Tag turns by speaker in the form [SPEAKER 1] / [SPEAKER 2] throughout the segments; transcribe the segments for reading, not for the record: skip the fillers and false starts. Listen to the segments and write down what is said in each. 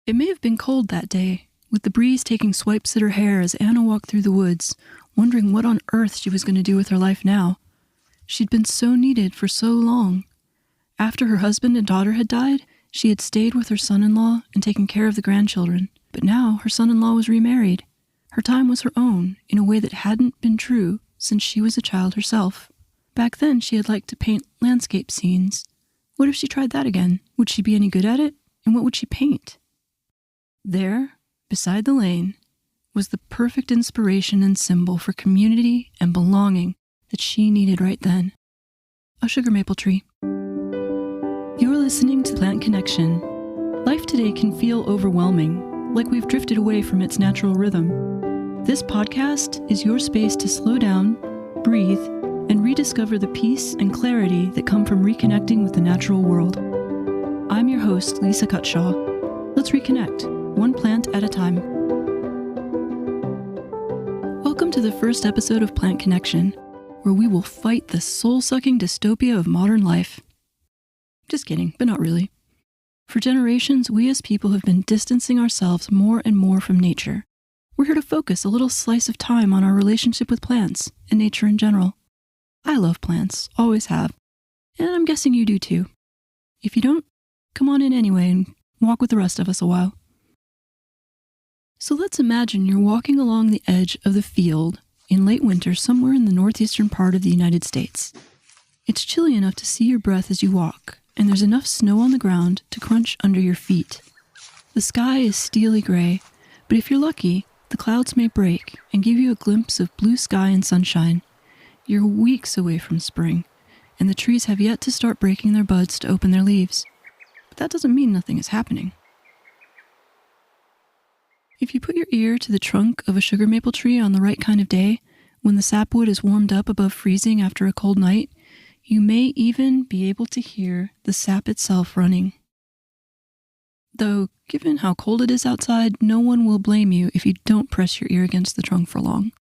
[SPEAKER 1] It may have been cold that day, with the breeze taking swipes at her hair as Anna walked through the woods, wondering what on earth she was going to do with her life now. She'd been so needed for so long. After her husband and daughter had died, she had stayed with her son-in-law and taken care of the grandchildren. But now her son-in-law was remarried. Her time was her own, in a way that hadn't been true since she was a child herself. Back then, she had liked to paint landscape scenes. What if she tried that again? Would she be any good at it? And what would she paint? There, beside the lane, was the perfect inspiration and symbol for community and belonging that she needed right then. A sugar maple tree. You're listening to Plant Connection. Life today can feel overwhelming, like we've drifted away from its natural rhythm. This podcast is your space to slow down, breathe, and rediscover the peace and clarity that come from reconnecting with the natural world. I'm your host, Lisa Cutshaw. Let's reconnect, one plant at a time. Welcome to the first episode of Plant Connection, where we will fight the soul-sucking dystopia of modern life. Just kidding, but not really. For generations, we as people have been distancing ourselves more and more from nature. We're here to focus a little slice of time on our relationship with plants and nature in general. I love plants, always have, and I'm guessing you do too. If you don't, come on in anyway and walk with the rest of us a while. So let's imagine you're walking along the edge of the field in late winter somewhere in the northeastern part of the United States. It's chilly enough to see your breath as you walk, and there's enough snow on the ground to crunch under your feet. The sky is steely gray, but if you're lucky, the clouds may break and give you a glimpse of blue sky and sunshine. You're weeks away from spring, and the trees have yet to start breaking their buds to open their leaves. But that doesn't mean nothing is happening. If you put your ear to the trunk of a sugar maple tree on the right kind of day, when the sapwood is warmed up above freezing after a cold night, you may even be able to hear the sap itself running. Though, given how cold it is outside, no one will blame you if you don't press your ear against the trunk for long.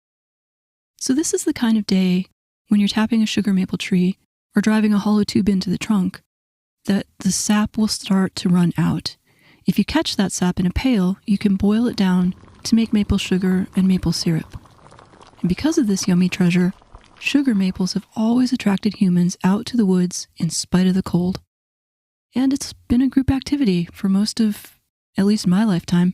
[SPEAKER 1] So this is the kind of day when you're tapping a sugar maple tree or driving a hollow tube into the trunk that the sap will start to run out. If you catch that sap in a pail, you can boil it down to make maple sugar and maple syrup. And because of this yummy treasure, sugar maples have always attracted humans out to the woods in spite of the cold. And it's been a group activity for most of, at least my lifetime,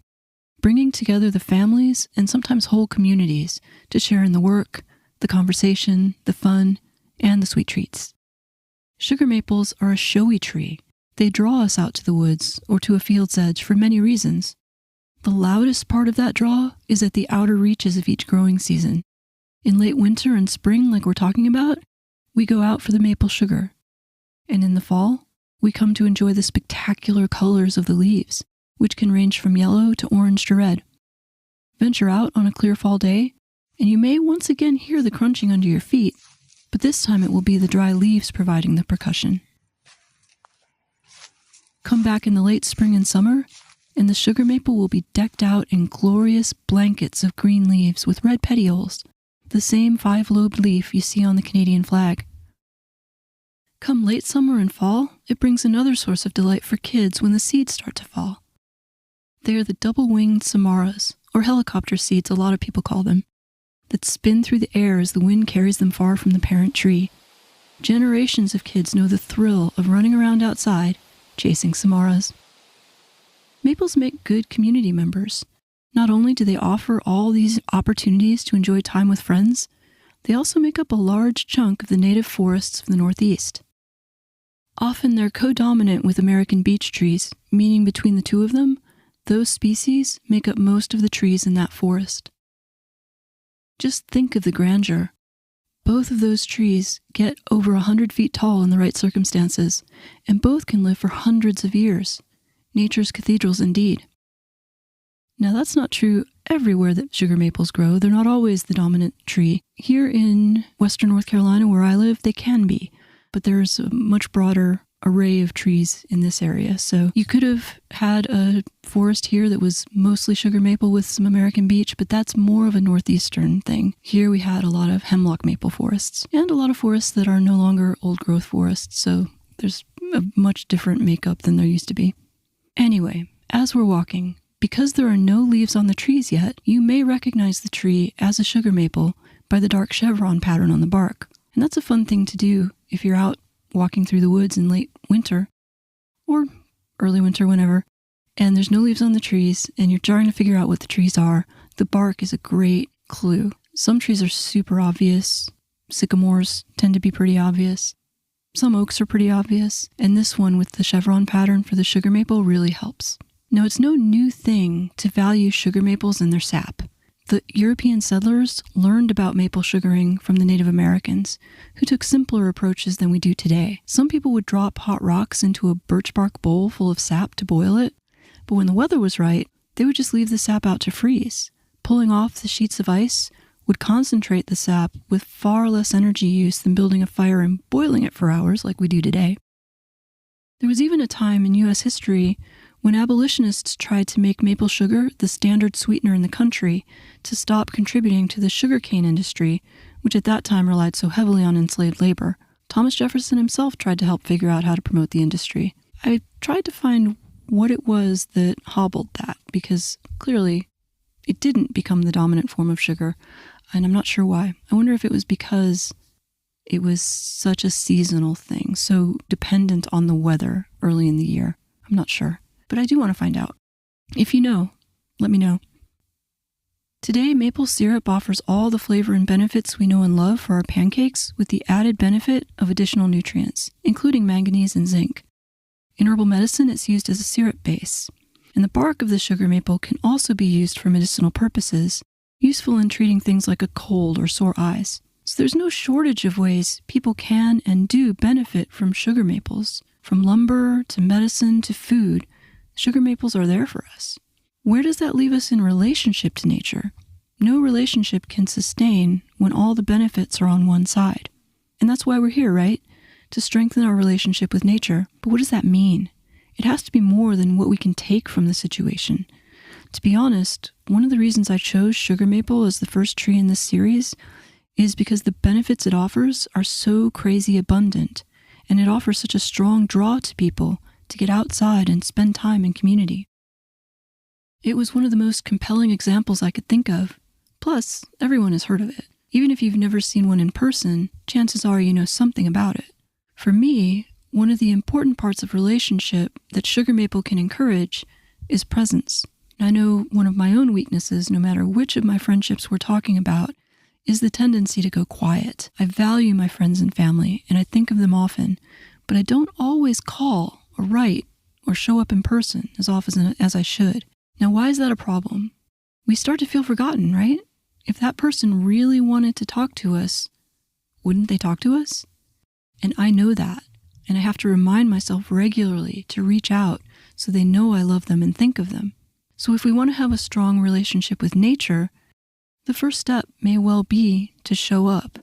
[SPEAKER 1] bringing together the families and sometimes whole communities to share in the work, the conversation, the fun, and the sweet treats. Sugar maples are a showy tree. They draw us out to the woods or to a field's edge for many reasons. The loudest part of that draw is at the outer reaches of each growing season. In late winter and spring, like we're talking about, we go out for the maple sugar. And in the fall, we come to enjoy the spectacular colors of the leaves, which can range from yellow to orange to red. Venture out on a clear fall day, and you may once again hear the crunching under your feet, but this time it will be the dry leaves providing the percussion. Come back in the late spring and summer, and the sugar maple will be decked out in glorious blankets of green leaves with red petioles, the same 5-lobed leaf you see on the Canadian flag. Come late summer and fall, it brings another source of delight for kids when the seeds start to fall. They are the double-winged samaras, or helicopter seeds a lot of people call them, that spin through the air as the wind carries them far from the parent tree. Generations of kids know the thrill of running around outside, chasing samaras. Maples make good community members. Not only do they offer all these opportunities to enjoy time with friends, they also make up a large chunk of the native forests of the Northeast. Often they're co-dominant with American beech trees, meaning between the two of them, those species make up most of the trees in that forest. Just think of the grandeur. Both of those trees get over 100 feet tall in the right circumstances, and both can live for hundreds of years. Nature's cathedrals indeed. Now that's not true everywhere that sugar maples grow. They're not always the dominant tree. Here in western North Carolina where I live, they can be, but there's a much broader array of trees in this area. So you could have had a forest here that was mostly sugar maple with some American beech, but that's more of a northeastern thing. Here we had a lot of hemlock maple forests and a lot of forests that are no longer old growth forests. So there's a much different makeup than there used to be. Anyway, as we're walking, Because there are no leaves on the trees yet, you may recognize the tree as a sugar maple by the dark chevron pattern on the bark. And that's a fun thing to do if you're out walking through the woods in late winter or early winter, whenever, and there's no leaves on the trees and you're trying to figure out what the trees are. The bark is a great clue. Some trees are super obvious. Sycamores tend to be pretty obvious. Some oaks are pretty obvious. And this one with the chevron pattern for the sugar maple really helps. Now, it's no new thing to value sugar maples and their sap. The European settlers learned about maple sugaring from the Native Americans, who took simpler approaches than we do today. Some people would drop hot rocks into a birch bark bowl full of sap to boil it, but when the weather was right, they would just leave the sap out to freeze. Pulling off the sheets of ice would concentrate the sap with far less energy use than building a fire and boiling it for hours like we do today. There was even a time in U.S. history when abolitionists tried to make maple sugar the standard sweetener in the country to stop contributing to the sugarcane industry, which at that time relied so heavily on enslaved labor. Thomas Jefferson himself tried to help figure out how to promote the industry. I tried to find what it was that hobbled that, because clearly it didn't become the dominant form of sugar, and I'm not sure why. I wonder if it was because it was such a seasonal thing, so dependent on the weather early in the year. I'm not sure. But I do want to find out. If you know, let me know. Today, maple syrup offers all the flavor and benefits we know and love for our pancakes, with the added benefit of additional nutrients, including manganese and zinc. In herbal medicine, it's used as a syrup base. And the bark of the sugar maple can also be used for medicinal purposes, useful in treating things like a cold or sore eyes. So there's no shortage of ways people can and do benefit from sugar maples. From lumber to medicine to food, sugar maples are there for us. Where does that leave us in relationship to nature? No relationship can sustain when all the benefits are on one side. And that's why we're here, right? To strengthen our relationship with nature. But what does that mean? It has to be more than what we can take from the situation. To be honest, one of the reasons I chose sugar maple as the first tree in this series is because the benefits it offers are so crazy abundant, and it offers such a strong draw to people to get outside and spend time in community. It was one of the most compelling examples I could think of. Plus, everyone has heard of it. Even if you've never seen one in person, chances are you know something about it. For me, one of the important parts of relationship that sugar maple can encourage is presence. I know one of my own weaknesses, no matter which of my friendships we're talking about, is the tendency to go quiet. I value my friends and family, and I think of them often, but I don't always call or write or show up in person as often as I should. Now, why is that a problem? We start to feel forgotten, right? If that person really wanted to talk to us, wouldn't they talk to us? And I know that, and I have to remind myself regularly to reach out so they know I love them and think of them. So if we want to have a strong relationship with nature, the first step may well be to show up.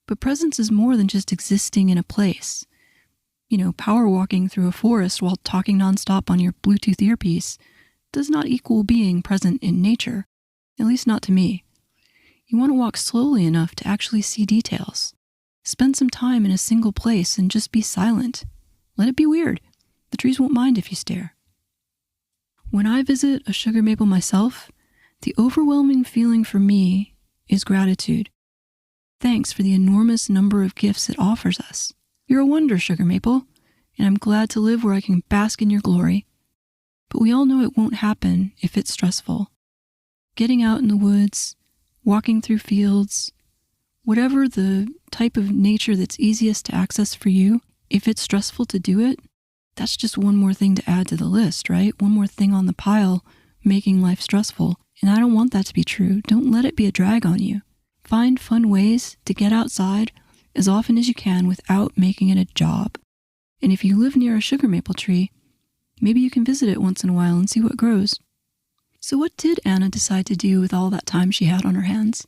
[SPEAKER 1] But presence is more than just existing in a place. Power walking through a forest while talking nonstop on your Bluetooth earpiece does not equal being present in nature, at least not to me. You want to walk slowly enough to actually see details. Spend some time in a single place and just be silent. Let it be weird. The trees won't mind if you stare. When I visit a sugar maple myself, the overwhelming feeling for me is gratitude. Thanks for the enormous number of gifts it offers us. You're a wonder, sugar maple, and I'm glad to live where I can bask in your glory. But we all know it won't happen if it's stressful. Getting out in the woods, walking through fields, whatever the type of nature that's easiest to access for you, if it's stressful to do it, that's just one more thing to add to the list, right? One more thing on the pile making life stressful. And I don't want that to be true. Don't let it be a drag on you. Find fun ways to get outside as often as you can without making it a job. And if you live near a sugar maple tree, maybe you can visit it once in a while and see what grows. So what did Anna decide to do with all that time she had on her hands?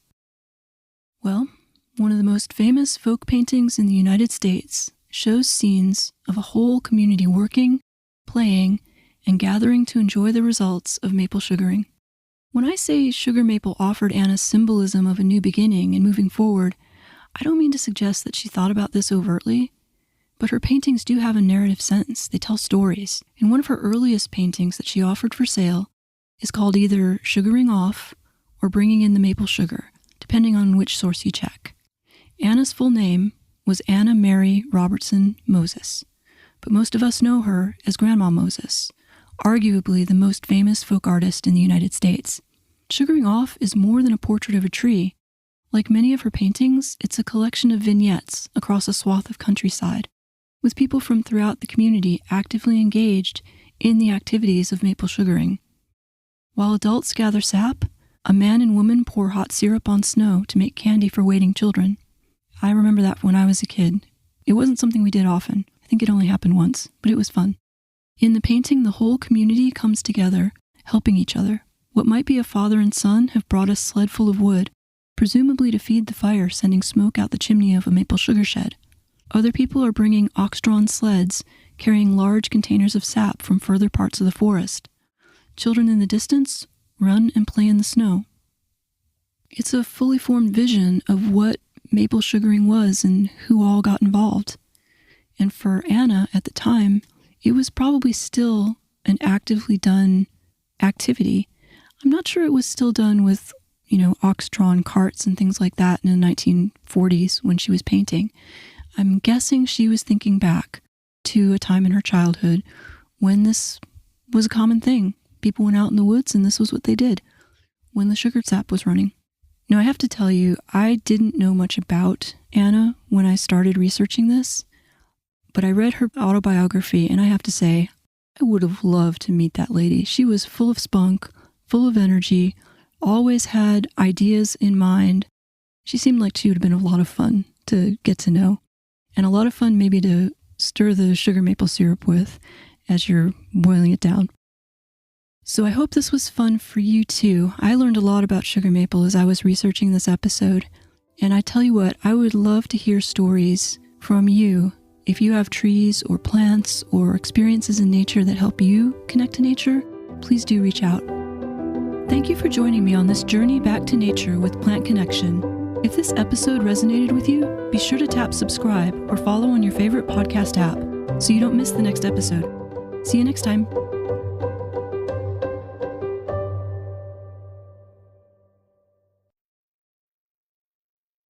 [SPEAKER 1] Well, one of the most famous folk paintings in the United States shows scenes of a whole community working, playing, and gathering to enjoy the results of maple sugaring. When I say sugar maple offered Anna symbolism of a new beginning and moving forward, I don't mean to suggest that she thought about this overtly, but her paintings do have a narrative sense. They tell stories. In one of her earliest paintings that she offered for sale, is called either sugaring off or bringing in the maple sugar, depending on which source you check. Anna's full name was Anna Mary Robertson Moses, but most of us know her as Grandma Moses, arguably the most famous folk artist in the United States. Sugaring Off is more than a portrait of a tree. Like many of her paintings, it's a collection of vignettes across a swath of countryside, with people from throughout the community actively engaged in the activities of maple sugaring. While adults gather sap, a man and woman pour hot syrup on snow to make candy for waiting children. I remember that when I was a kid. It wasn't something we did often. I think it only happened once, but it was fun. In the painting, the whole community comes together, helping each other. What might be a father and son have brought a sled full of wood, presumably to feed the fire, sending smoke out the chimney of a maple sugar shed. Other people are bringing ox-drawn sleds, carrying large containers of sap from further parts of the forest. Children in the distance run and play in the snow. It's a fully formed vision of what maple sugaring was and who all got involved. And for Anna at the time, it was probably still an actively done activity. I'm not sure it was still done with, ox-drawn carts and things like that in the 1940s when she was painting. I'm guessing she was thinking back to a time in her childhood when this was a common thing. People went out in the woods and this was what they did when the sugar sap was running. Now, I have to tell you, I didn't know much about Anna when I started researching this, but I read her autobiography, and I have to say, I would have loved to meet that lady. She was full of spunk, full of energy, always had ideas in mind. She seemed like she would have been a lot of fun to get to know, and a lot of fun maybe to stir the sugar maple syrup with as you're boiling it down. So I hope this was fun for you too. I learned a lot about sugar maple as I was researching this episode. And I tell you what, I would love to hear stories from you. If you have trees or plants or experiences in nature that help you connect to nature, please do reach out. Thank you for joining me on this journey back to nature with Plant Connection. If this episode resonated with you, be sure to tap subscribe or follow on your favorite podcast app so you don't miss the next episode. See you next time.